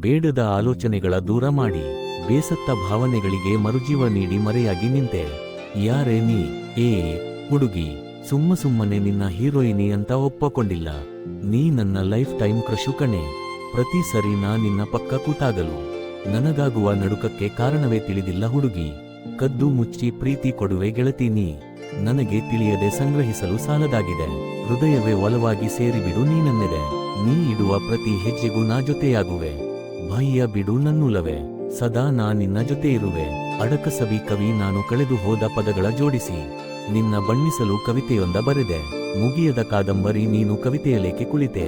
ಬೇಡದ ಆಲೋಚನೆಗಳ ದೂರ ಮಾಡಿ ಬೇಸತ್ತ ಭಾವನೆಗಳಿಗೆ ಮರುಜೀವ ನೀಡಿ ಮರೆಯಾಗಿ ನಿಂತೆ. ಯಾರೇ ನೀ? ಹುಡುಗಿ, ಸುಮ್ಮನೆ ನಿನ್ನ ಹೀರೋಯಿನಿ ಅಂತ ಒಪ್ಪಕೊಂಡಿಲ್ಲ. ನೀ ನನ್ನ ಲೈಫ್ ಟೈಮ್ ಕ್ರಶು ಕಣೆ. ಪ್ರತಿ ಸರಿ ನಾ ನಿನ್ನ ಪಕ್ಕ ಕೂತಾಗಲು ನನಗಾಗುವ ನಡುಕಕ್ಕೆ ಕಾರಣವೇ ತಿಳಿದಿಲ್ಲ ಹುಡುಗಿ. ಕದ್ದು ಮುಚ್ಚಿ ಪ್ರೀತಿ ಕೊಡುವೆ ಗೆಳತಿ ನೀ. ನನಗೆ ತಿಳಿಯದೆ ಸಂಗ್ರಹಿಸಲು ಸಾಲದಾಗಿದೆ. ಹೃದಯವೇ ಒಲವಾಗಿ ಸೇರಿಬಿಡು ನೀನನ್ನೆದೆ. ನೀ ಇಡುವ ಪ್ರತಿ ಹೆಜ್ಜೆಗೂ ನಾ ಜೊತೆಯಾಗುವೆ. ಭಯ್ಯ ಬಿಡು ನನ್ನುಲವೇ, ಸದಾ ನಾ ನಿನ್ನ ಜೊತೆ ಇರುವೆ. ಅಡಕಸವಿ ಕವಿ ನಾನು ಕಳೆದು ಹೋದ ಪದಗಳ ಜೋಡಿಸಿ ನಿನ್ನ ಬಣ್ಣಿಸಲು ಕವಿತೆಯೊಂದ ಬರೆದೆ. ಮುಗಿಯದ ಕಾದಂಬರಿ ನೀನು ಕವಿತೆಯಲೇಕೆ ಕುಳಿತೆ.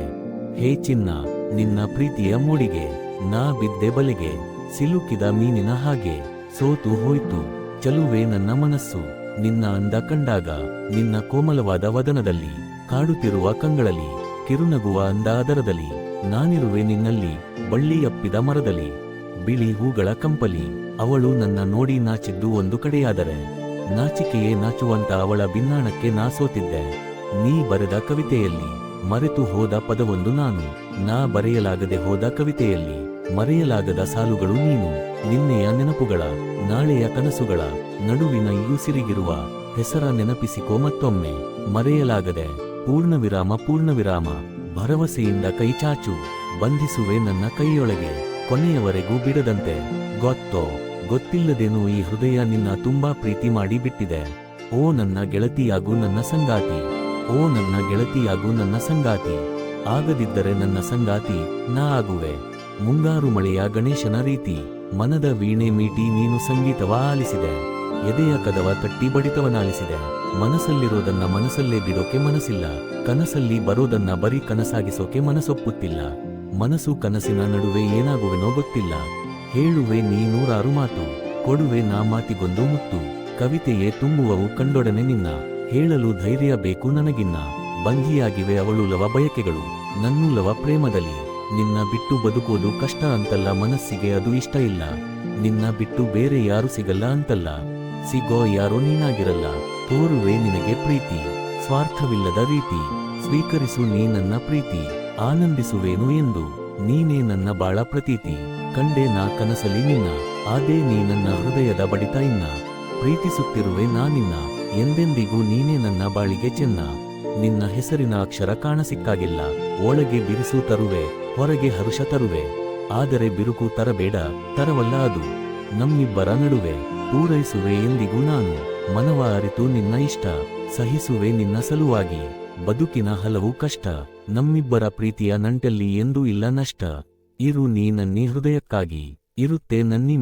ಹೇ ಚಿನ್ನ, ನಿನ್ನ ಪ್ರೀತಿಯ ಮೂಡಿಗೆ ನಾ ಬಿದ್ದೆ ಬಲೆಗೆ. ಸಿಲುಕಿದ ಮೀನಿನ ಹಾಗೆ ಸೋತು ಹೋಯ್ತು ಚಲುವೆ ನನ್ನ ಮನಸ್ಸು. ನಿನ್ನ ಅಂದ ಕಂಡಾಗ ನಿನ್ನ ಕೋಮಲವಾದ ವದನದಲ್ಲಿ, ಕಾಡುತ್ತಿರುವ ಕಂಗಳಲ್ಲಿ ಕಿರುನಗುವ ಅಂದ ಅದರದಲ್ಲಿ, ನಾನಿರುವೆ ನಿನ್ನಲ್ಲಿ ಬಳ್ಳಿಯಪ್ಪಿದ ಮರದಲ್ಲಿ. ಬಿಳಿ ಹೂಗಳ ಕಂಪಲಿ ಅವಳು ನನ್ನ ನೋಡಿ ನಾಚಿದ್ದು ಒಂದು ಕಡೆಯಾದರೆ, ನಾಚಿಕೆಯೇ ನಾಚುವಂತ ಅವಳ ಭಿನ್ನಾಣಕ್ಕೆ ನಾ ಸೋತಿದ್ದೆ. ನೀ ಬರೆದ ಕವಿತೆಯಲ್ಲಿ ಮರೆತು ಹೋದ ಪದವೊಂದು ನಾನು. ನಾ ಬರೆಯಲಾಗದೆ ಹೋದ ಕವಿತೆಯಲ್ಲಿ ಮರೆಯಲಾಗದ ಸಾಲುಗಳು ನೀನು. ನಿನ್ನೆಯ ನೆನಪುಗಳ, ನಾಳೆಯ ಕನಸುಗಳ ನಡುವಿನ ಈ ಉಸಿರಿಗಿರುವ ಹೆಸರ ನೆನಪಿಸಿಕೋ ಮತ್ತೊಮ್ಮೆ. ಮರೆಯಲಾಗದೆ ಪೂರ್ಣವಿರಾಮ ಭರವಸೆಯಿಂದ ಕೈಚಾಚು. ಬಂಧಿಸುವೆ ನನ್ನ ಕೈಯೊಳಗೆ ಕೊನೆಯವರೆಗೂ ಬಿಡದಂತೆ. ಗೊತ್ತಿಲ್ಲದೇನೋ ಈ ಹೃದಯ ನಿನ್ನ ತುಂಬಾ ಪ್ರೀತಿ ಮಾಡಿ ಬಿಟ್ಟಿದೆ. ಓ ನನ್ನ ಗೆಳತಿಯಾಗು ನನ್ನ ಸಂಗಾತಿ. ಓ ನನ್ನ ಗೆಳತಿಯಾಗು ನನ್ನ ಸಂಗಾತಿ. ಆಗದಿದ್ದರೆ ನನ್ನ ಸಂಗಾತಿ ನಾ ಆಗುವೆ. ಮುಂಗಾರು ಮಳೆಯ ಗಣೇಶನ ರೀತಿ ಮನದ ವೀಣೆ ಮೀಟಿ ನೀನು ಸಂಗೀತವ ಆಲಿಸಿದೆ. ಎದೆಯ ಕದವ ತಟ್ಟಿ ಬಡಿತವನಾಲಿಸಿದೆ. ಮನಸ್ಸಲ್ಲಿರೋದನ್ನ ಮನಸ್ಸಲ್ಲೇ ಬಿಡೋಕೆ ಮನಸ್ಸಿಲ್ಲ. ಕನಸಲ್ಲಿ ಬರೋದನ್ನ ಬರೀ ಕನಸಾಗಿಸೋಕೆ ಮನಸ್ಸೊಪ್ಪುತ್ತಿಲ್ಲ. ಮನಸ್ಸು ಕನಸಿನ ನಡುವೆ ಏನಾಗುವೆನೋ ಗೊತ್ತಿಲ್ಲ. ಹೇಳುವೆ ನೀ ನೂರಾರು ಮಾತು, ಕೊಡುವೆ ನಾ ಮಾತಿಗೊಂದು ಮುತ್ತು. ಕವಿತೆಯೇ ತುಂಬುವವು ಕಂಡೊಡನೆ ನಿನ್ನ, ಹೇಳಲು ಧೈರ್ಯ ಬೇಕು ನನಗಿನ್ನ. ಬಂಧಿಯಾಗಿವೆ ಅವಳುಲವ ಬಯಕೆಗಳು ನನ್ನುಲವ ಪ್ರೇಮದಲ್ಲಿ. ನಿನ್ನ ಬಿಟ್ಟು ಬದುಕೋದು ಕಷ್ಟ ಅಂತಲ್ಲ, ಮನಸ್ಸಿಗೆ ಅದು ಇಷ್ಟ ಇಲ್ಲ. ನಿನ್ನ ಬಿಟ್ಟು ಬೇರೆ ಯಾರು ಸಿಗಲ್ಲ ಅಂತಲ್ಲ, ಸಿಗೋ ಯಾರೋ ನೀನಾಗಿರಲ್ಲ. ತೋರುವೆ ನಿನಗೆ ಪ್ರೀತಿ, ಸ್ವಾರ್ಥವಿಲ್ಲದ ರೀತಿ. ಸ್ವೀಕರಿಸು ನೀ ನನ್ನ ಪ್ರೀತಿ, ಆನಂದಿಸುವೇನು ಎಂದು. ನೀನೇ ನನ್ನ ಬಾಳ ಪ್ರತೀತಿ. ಕಂಡೆ ನಾ ಕನಸಲಿ ನಿನ್ನ, ಆದೇ ನೀ ನನ್ನ ಹೃದಯದ ಬಡಿತ ಇನ್ನ. ಪ್ರೀತಿಸುತ್ತಿರುವೆ ನಾನಿನ್ನ, ಎಂದೆಂದಿಗೂ ನೀನೇ ನನ್ನ ಬಾಳಿಗೆ ಚೆನ್ನ. ನಿನ್ನ ಹೆಸರಿನ ಅಕ್ಷರ ಕಾಣಸಿಕ್ಕಾಗಿಲ್ಲ. ಒಳಗೆ ಬಿರುಸು ತರುವೆ, ಹೊರಗೆ ಹರುಷ ತರುವೆ. ಆದರೆ ಬಿರುಕು ತರಬೇಡ, ತರವಲ್ಲ ಅದು ನಮ್ಮಿಬ್ಬರ ನಡುವೆ. ಪೂರೈಸುವೆ ಎಂದಿಗೂ ನಾನು, ಮನವ ಅರಿತು ನಿನ್ನ ಇಷ್ಟ. ಸಹಿಸುವೆ ನಿನ್ನ ಸಲುವಾಗಿ ಬದುಕಿನ ಹಲವು ಕಷ್ಟ. ನಮ್ಮಿಬ್ಬರ ಪ್ರೀತಿಯ ನಂಟಲ್ಲಿ ಎಂದೂ ಇಲ್ಲ ನಷ್ಟ. ಇರು ನೀ ನನ್ನಿ ಹೃದಯಕ್ಕಾಗಿ, ಇರುತ್ತೆ ನನ್ನಿ